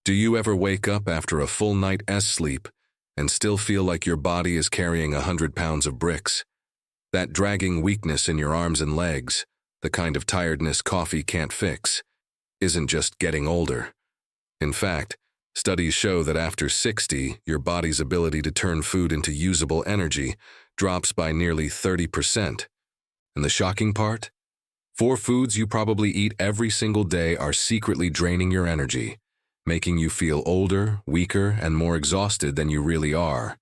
Do you ever wake up after a full night's sleep and still feel like your body is carrying 100 pounds of bricks? That dragging weakness in your arms and legs, the kind of tiredness coffee can't fix, isn't just getting older. In fact, studies show that after 60, your body's ability to turn food into usable energy drops by nearly 30%. And the shocking part? 4 foods you probably eat every single day are secretly draining your energy, making you feel older, weaker, and more exhausted than you really are.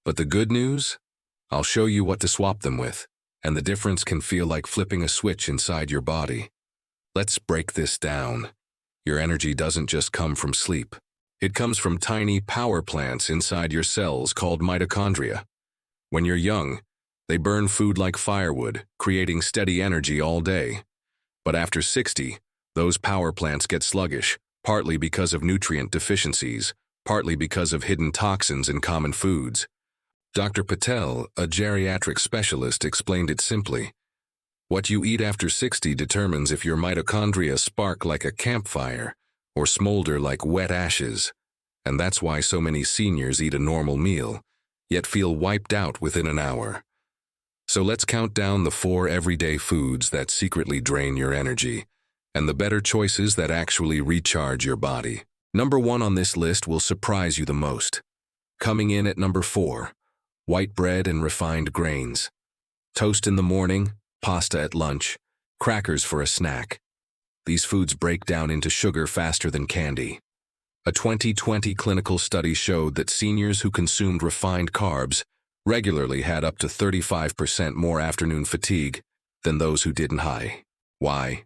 But the good news? I'll show you what to swap them with, and the difference can feel like flipping a switch inside your body. Let's break this down. Your energy doesn't just come from sleep. It comes from tiny power plants inside your cells called mitochondria. When you're young, they burn food like firewood, creating steady energy all day. But after 60, those power plants get sluggish, partly because of nutrient deficiencies, partly because of hidden toxins in common foods. Dr. Patel, a geriatric specialist, explained it simply. What you eat after 60 determines if your mitochondria spark like a campfire or smolder like wet ashes. And that's why so many seniors eat a normal meal, yet feel wiped out within an hour. So let's count down the 4 everyday foods that secretly drain your energy, and the better choices that actually recharge your body. Number 1 on this list will surprise you the most. Coming in at number 4, white bread and refined grains. Toast in the morning, pasta at lunch, crackers for a snack. These foods break down into sugar faster than candy. A 2020 clinical study showed that seniors who consumed refined carbs regularly had up to 35% more afternoon fatigue than those who didn't. Why?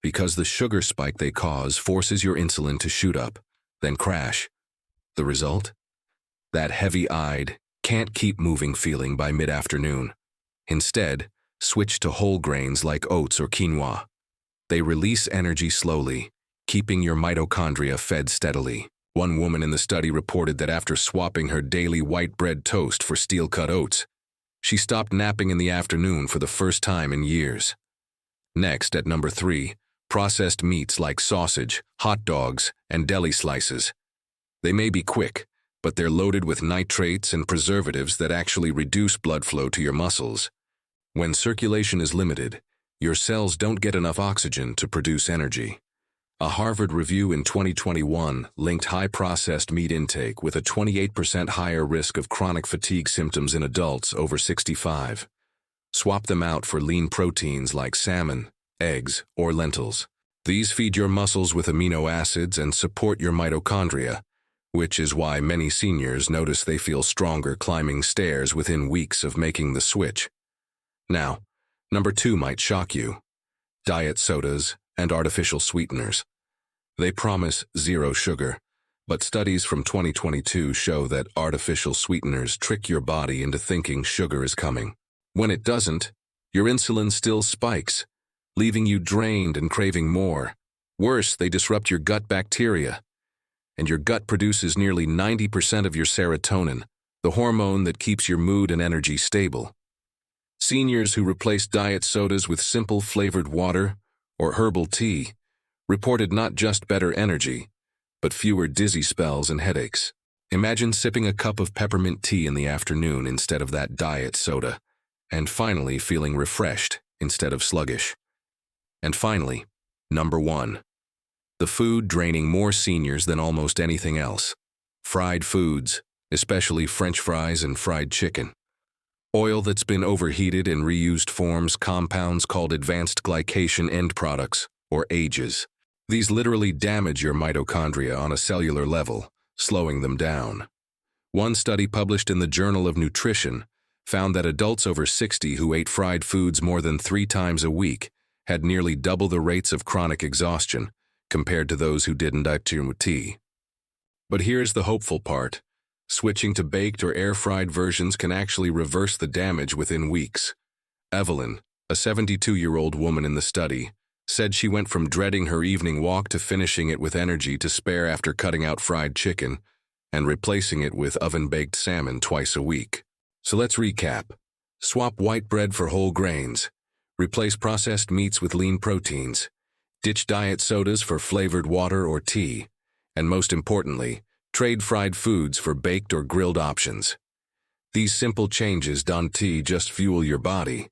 Because the sugar spike they cause forces your insulin to shoot up, then crash. The result? That heavy-eyed, can't-keep-moving feeling by mid-afternoon. Instead, switch to whole grains like oats or quinoa. They release energy slowly, keeping your mitochondria fed steadily. One woman in the study reported that after swapping her daily white bread toast for steel-cut oats, she stopped napping in the afternoon for the first time in years. Next, at number 3, processed meats like sausage, hot dogs, and deli slices. They may be quick, but they're loaded with nitrates and preservatives that actually reduce blood flow to your muscles. When circulation is limited, your cells don't get enough oxygen to produce energy. A Harvard review in 2021 linked high-processed meat intake with a 28% higher risk of chronic fatigue symptoms in adults over 65. Swap them out for lean proteins like salmon, eggs, or lentils. These feed your muscles with amino acids and support your mitochondria, which is why many seniors notice they feel stronger climbing stairs within weeks of making the switch. Now, number 2 might shock you. Diet sodas and artificial sweeteners. They promise 0 sugar, but studies from 2022 show that artificial sweeteners trick your body into thinking sugar is coming. When it doesn't, your insulin still spikes, leaving you drained and craving more. Worse, they disrupt your gut bacteria, and your gut produces nearly 90% of your serotonin, the hormone that keeps your mood and energy stable. Seniors who replaced diet sodas with simple flavored water or herbal tea reported not just better energy, but fewer dizzy spells and headaches. Imagine sipping a cup of peppermint tea in the afternoon instead of that diet soda, and finally feeling refreshed instead of sluggish. And finally, number 1. The food draining more seniors than almost anything else. Fried foods, especially French fries and fried chicken. Oil that's been overheated and reused forms compounds called advanced glycation end products, or AGEs. These literally damage your mitochondria on a cellular level, slowing them down. One study published in the Journal of Nutrition found that adults over 60 who ate fried foods more than 3 times a week had nearly double the rates of chronic exhaustion compared to those who didn't eat tea. But here's the hopeful part. Switching to baked or air-fried versions can actually reverse the damage within weeks. Evelyn, a 72-year-old woman in the study, said she went from dreading her evening walk to finishing it with energy to spare after cutting out fried chicken and replacing it with oven-baked salmon twice a week. So let's recap. Swap white bread for whole grains. Replace processed meats with lean proteins. Ditch diet sodas for flavored water or tea. And most importantly, trade fried foods for baked or grilled options. These simple changes don't just fuel your body.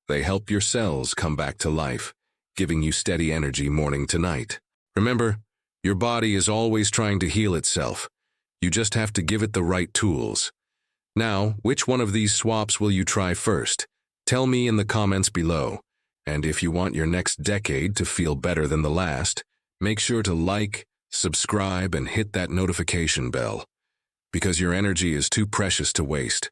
They help your cells come back to life, giving you steady energy morning to night. Remember, your body is always trying to heal itself. You just have to give it the right tools. Now, which one of these swaps will you try first? Tell me in the comments below. And if you want your next decade to feel better than the last, make sure to like, subscribe, and hit that notification bell. Because your energy is too precious to waste.